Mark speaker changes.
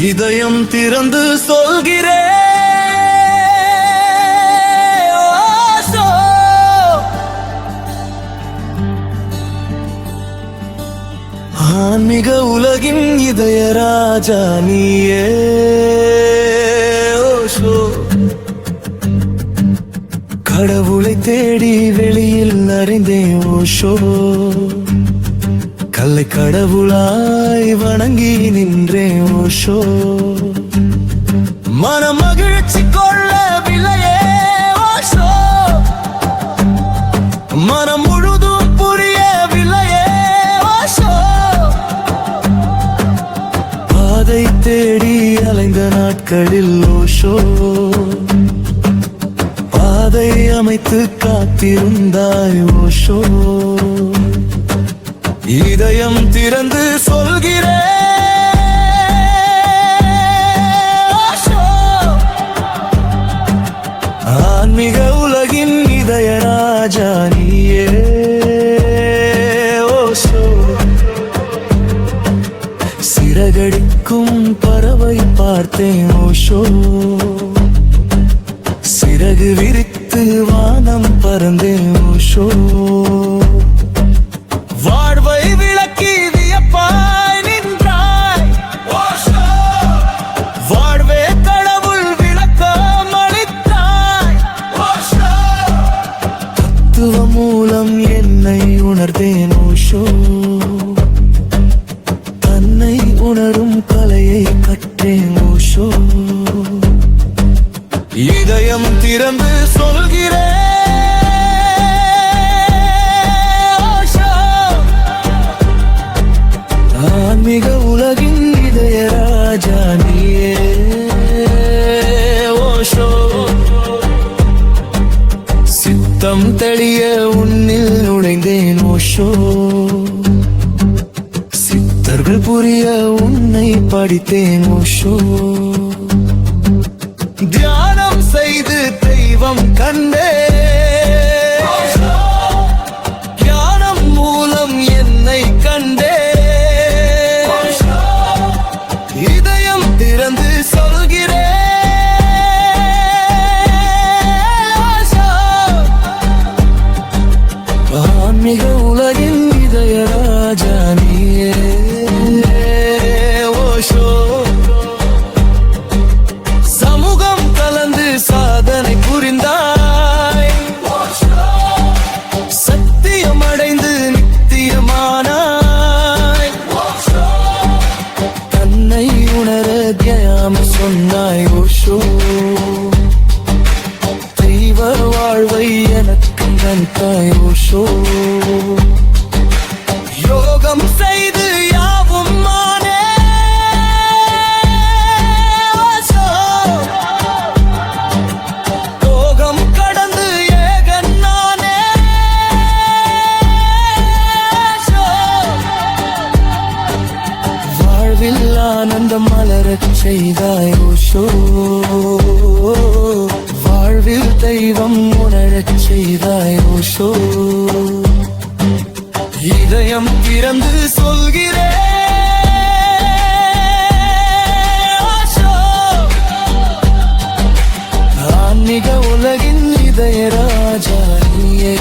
Speaker 1: இதயம் திறந்து சொல்கிறேன், ஆன்மீக உலகின் இதய ராஜா நீயே. ஓஷோ, கடவுளை தேடி வெளியில் அறிந்தேன். ஓஷோ, கல்லை கடவுளாய் வணங்கி நின்றேன். ஓஷோ, மனம் மகிழ்ச்சி கொள்ளவில்லையே. ஓஷோ, மனம் முழுதும் புரியவில்லையே. ஓஷோ, பாதை தேடி அலைந்த நாட்களில் ஓஷோ, பாதை அமைத்து காத்திருந்தாய். ஓஷோ, இதயம் திறந்து சொல்கிறேன், ஆன்மீக உலகின் இதய ராஜா நீயே. ஓஷோ, சிறகடிக்கும் பறவை பார்த்தேன். ஓஷோ, சிறகு விரித்து வானம் பறந்தேன். ஓஷோ, வாழ்வை விளக்கி வியப்பாய் நின்றாய். ஓஷோ, வாழ்வே கடவுள் விளக்கம் அளித்தாய். ஓஷோ, தத்துவ மூலம் என்னை உணர்ந்தேன். ஓஷோ, தன்னை உணரும் கலையை கற்றேன். ஓஷோ, இதயம் திறந்து சொல்கிறேன், ஆன்மீக உலகின் இதய ராஜா நீயே. ஓஷோ, சித்தம் தெளிய உன்னில் நுழைந்தேன். ஓஷோ, சித்தர்கள் புரிய உன்னை படித்தேன். ஓஷோ, தியானம் செய்து தெய்வம் கண்டே. தியானம் மூலம் என்னை கண்டே. இதயம் திறந்து சொல்கிறேன், ஆன்மீக உலகின் இதய ராஜா நீயே. ஓஷோ, சமூகம் கலந்து சாதனை புரிந்தாய். சத்தியம் அடைந்து நித்தியமானாய். தன்னை உணர தியானம் சொன்னாய். ஓஷோ, தெய்வ வாழ்வை எனக்கு நன்றாய். ஓஷோ, யோகம் செய்து யாவும் மானே. ஓஷோ, யோகம் கடந்து ஏகன் நானே. ஓஷோ, வாழ்வில் ஆனந்தம் மலரச் செய்தாய். ஓஷோ, வாழ்வில் தெய்வம் உணரச் செய்தாய். ஓஷோ, இதயம் திறந்து சொல்கிறேன், ஓஷோ, ஆன்மீக உலகின் இதய ராஜா நீயே.